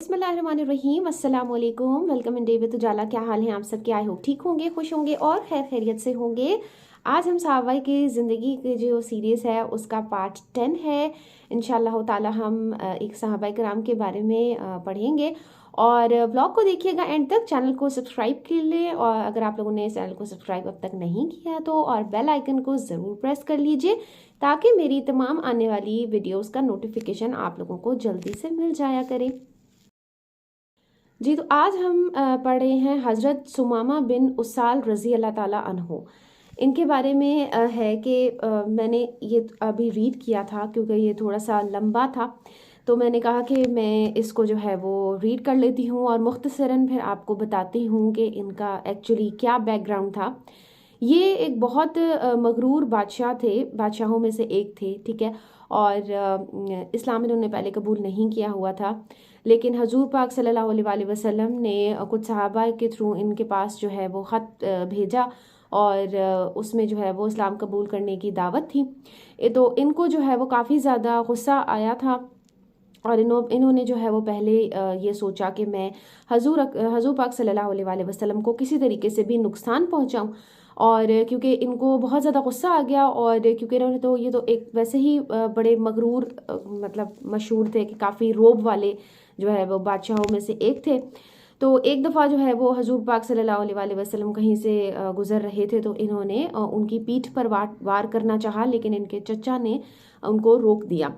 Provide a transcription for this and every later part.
बिस्मिल्लाहिर्रहमानिर्रहीम, अस्सलाम वालेकुम। वेलकम इन डे विद उजाला। क्या हाल है आप सबके? आई होप ठीक होंगे, खुश होंगे और खैर खैरियत से होंगे। आज हम सहाबा की ज़िंदगी की जो सीरीज़ है उसका पार्ट 10 है। इंशाअल्लाह ताला हम एक सहाबा किराम के बारे में पढ़ेंगे और ब्लॉग को देखिएगा एंड तक। चैनल को सब्सक्राइब कर लें और अगर आप लोगों ने चैनल को सब्सक्राइब अब तक नहीं किया तो और बेल आइकन को ज़रूर प्रेस कर लीजिए ताकि मेरी तमाम आने वाली वीडियोस का नोटिफिकेशन आप लोगों को जल्दी से मिल जाया करे। जी, तो आज हम पढ़ रहे हैं हज़रत सुमामा बिन उसाल रज़ी अल्लाह ताला अन्हो। इनके बारे में है कि मैंने ये अभी रीड किया था क्योंकि ये थोड़ा सा लंबा था, तो मैंने कहा कि मैं इसको जो है वो रीड कर लेती हूँ और मुख्तसरन फिर आपको बताती हूँ कि इनका एक्चुअली क्या बैकग्राउंड था। ये एक बहुत मगरूर बादशाह थे, बादशाहों में से एक थे, ठीक है। और इस्लाम इन्होंने पहले कबूल नहीं किया हुआ था, लेकिन हजूर पाक सल्लल्लाहु अलैहि वसल्लम ने कुछ सहाबा के थ्रू इनके पास जो है वो ख़त भेजा और उसमें जो है वो इस्लाम कबूल करने की दावत थी। तो इनको जो है वो काफ़ी ज़्यादा गुस्सा आया था और इन्होंने जो है वो पहले ये सोचा कि मैं हजूर पाक सल्लल्लाहु अलैहि वसल्लम को किसी तरीके से भी नुकसान पहुंचाऊं। और क्योंकि इनको बहुत ज़्यादा गुस्सा आ गया और क्योंकि इन्होंने तो ये तो एक वैसे ही बड़े मगरूर मतलब मशहूर थे कि काफ़ी रोब वाले जो है वो बादशाहों में से एक थे। तो एक दफ़ा जो है वो हजूर पाक सल्लल्लाहु अलैहि वसल्लम कहीं से गुज़र रहे थे तो इन्होंने उनकी पीठ पर वार करना चाहा, लेकिन इनके चचा ने उनको रोक दिया।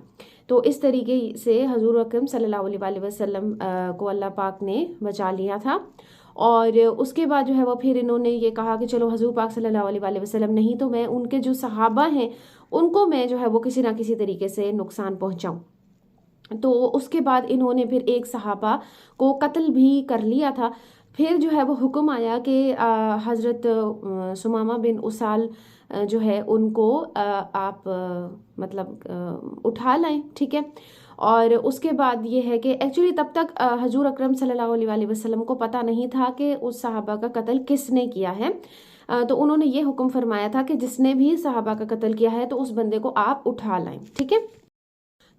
तो इस तरीके से हजूर अकरम सल्लल्लाहु अलैहि वसल्लम को अल्लाह पाक ने बचा लिया था। और उसके बाद जो है वो फिर इन्होंने ये कहा कि चलो हजूर पाक सल्लल्लाहु अलैहि वसल्लम नहीं तो मैं उनके जो सहाबा हैं उनको मैं जो है वो किसी ना किसी तरीके से नुकसान पहुंचाऊं। तो उसके बाद इन्होंने फिर एक सहाबा को कत्ल भी कर लिया था। फिर जो है वो हुक्म आया कि हज़रत सुमामा बिन उसाल जो है उनको आप मतलब उठा लाएं, ठीक है। और उसके बाद ये है कि एक्चुअली तब तक हजूर अकरम सल्लल्लाहु अलैहि वसल्लम को पता नहीं था कि उस सहाबा का कत्ल किसने किया है। तो उन्होंने ये हुक्म फरमाया था कि जिसने भी सहाबा का कत्ल किया है तो उस बंदे को आप उठा लाएं, ठीक है।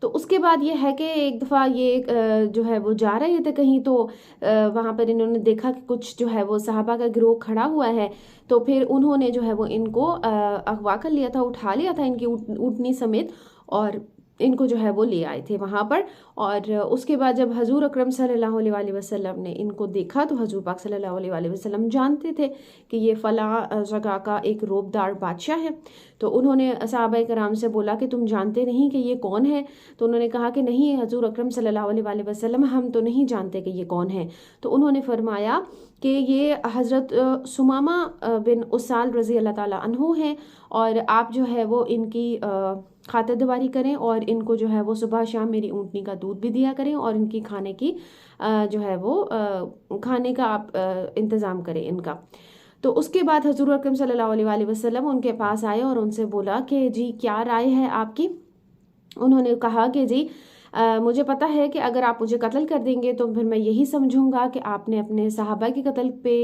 तो उसके बाद ये है कि एक दफ़ा ये जो है वो जा रहे थे कहीं, तो वहाँ पर इन्होंने देखा कि कुछ जो है वो सहाबा का गिरोह खड़ा हुआ है। तो फिर उन्होंने जो है वो इनको अगवा कर लिया था, उठा लिया था इनकी ऊँटनी समेत और इनको जो है वो ले आए थे वहाँ पर। और उसके बाद जब हजूर अकरम सल्लल्लाहु अलैहि वसल्लम ने इनको देखा तो हजूर पाक सल्लल्लाहु अलैहि वसल्लम जानते थे कि ये फ़लाँ जगह का एक रोबदार बादशाह है। तो उन्होंने सहाबा कराम से बोला कि तुम जानते नहीं कि ये कौन है? तो उन्होंने कहा कि नहीं हजूर अकरम सल्लल्लाहु अलैहि वसल्लम, हम तो नहीं जानते कि ये कौन है। तो उन्होंने फरमाया कि ये हज़रत सुमामा बिन उसाल रज़ी अल्लाह ताला अन्हु हैं और आप जो है वो इनकी खातिरदारी करें और इनको जो है वो सुबह शाम मेरी ऊँटनी का दूध भी दिया करें और इनकी खाने की जो है वो खाने का आप इंतज़ाम करें इनका। तो उसके बाद हजूर अकरम सल्लल्लाहु अलैहि वसल्लम उनके पास आए और उनसे बोला कि जी क्या राय है आपकी? उन्होंने कहा कि जी मुझे पता है कि अगर आप मुझे कत्ल कर देंगे तो फिर मैं यही समझूंगा कि आपने अपने सहाबा के कत्ल पे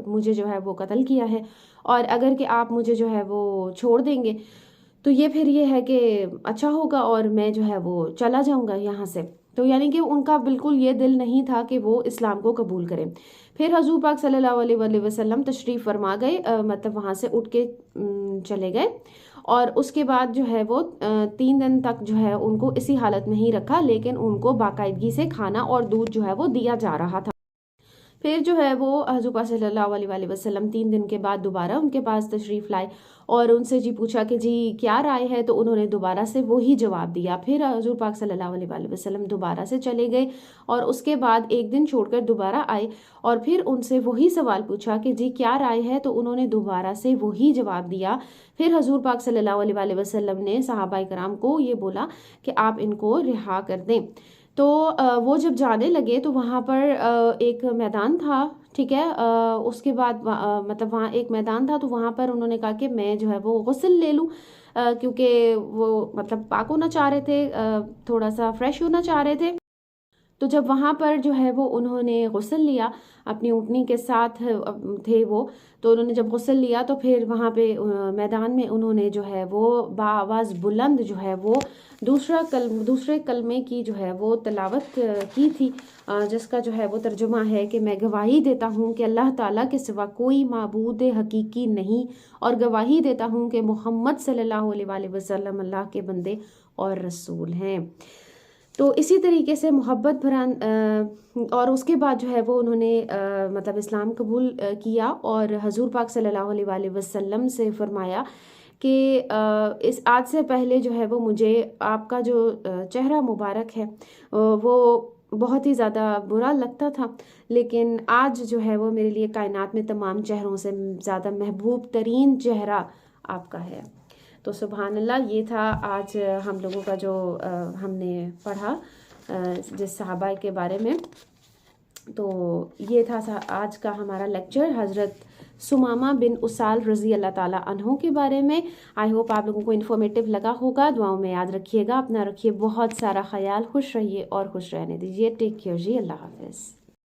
मुझे जो है वो कत्ल किया है, और अगर कि आप मुझे जो है वो छोड़ देंगे तो ये फिर ये है कि अच्छा होगा और मैं जो है वो चला जाऊंगा यहाँ से। तो यानी कि उनका बिल्कुल ये दिल नहीं था कि वो इस्लाम को कबूल करें। फिर हजूर पाक सल्लल्लाहु अलैहि वसल्लम तशरीफ़ फरमा गए, मतलब वहाँ से उठ के चले गए। और उसके बाद जो है वो 3 दिन तक जो है उनको इसी हालत में ही रखा, लेकिन उनको बाकायदगी से खाना और दूध जो है वो दिया जा रहा था। फिर जो है वो हजूर पाक सल्लल्लाहु अलैहि वसल्लम 3 दिन के बाद दोबारा उनके पास तशरीफ़ लाए और उनसे जी पूछा कि जी क्या राय है? तो उन्होंने दोबारा से वही जवाब दिया। फिर हजूर पाक सल्लल्लाहु अलैहि वसल्लम दोबारा से चले गए और उसके बाद एक दिन छोड़कर दोबारा आए और फिर उनसे वही सवाल पूछा कि जी क्या राय है? तो उन्होंने दोबारा से वही जवाब दिया। फिर हजूर पाक सल्लल्लाहु अलैहि वसल्लम ने सहाबा कराम को ये बोला कि आप इनको रिहा कर दें। तो वो जब जाने लगे तो वहाँ पर एक मैदान था, ठीक है। उसके बाद मतलब वहाँ एक मैदान था तो वहाँ पर उन्होंने कहा कि मैं जो है वो गुस्ल ले लूँ, क्योंकि वो मतलब पाक होना चाह रहे थे, थोड़ा सा फ्रेश होना चाह रहे थे। تو جب وہاں پر جو ہے وہ انہوں نے غسل لیا، اپنی اونٹنی کے ساتھ تھے وہ، تو انہوں نے جب غسل لیا تو پھر وہاں پہ میدان میں انہوں نے جو ہے وہ بآواز بلند جو ہے وہ دوسرے کلمے کی جو ہے وہ تلاوت کی تھی، جس کا جو ہے وہ ترجمہ ہے کہ میں گواہی دیتا ہوں کہ اللہ تعالیٰ کے سوا کوئی معبود حقیقی نہیں، اور گواہی دیتا ہوں کہ محمد صلی اللہ علیہ وآلہ وسلم اللہ کے بندے اور رسول ہیں۔ تو اسی طریقے سے محبت بھران اور اس کے بعد جو ہے وہ انہوں نے مطلب اسلام قبول کیا، اور حضور پاک صلی اللہ علیہ وآلہ وسلم سے فرمایا کہ اس آج سے پہلے جو ہے وہ مجھے آپ کا جو چہرہ مبارک ہے وہ بہت ہی زیادہ برا لگتا تھا، لیکن آج جو ہے وہ میرے لیے کائنات میں تمام چہروں سے زیادہ محبوب ترین چہرہ آپ کا ہے۔ تو سبحان اللہ، یہ تھا آج ہم لوگوں کا جو ہم نے پڑھا جس صحابہ کے بارے میں۔ تو یہ تھا آج کا ہمارا لیکچر حضرت ثمامہ بن اسال رضی اللہ تعالیٰ عنہ کے بارے میں۔ آئی ہوپ آپ لوگوں کو انفارمیٹیو لگا ہوگا۔ دعاؤں میں یاد رکھیے گا، اپنا رکھیے بہت سارا خیال، خوش رہیے اور خوش رہنے دیجیے۔ ٹیک کیئر جی، اللہ حافظ۔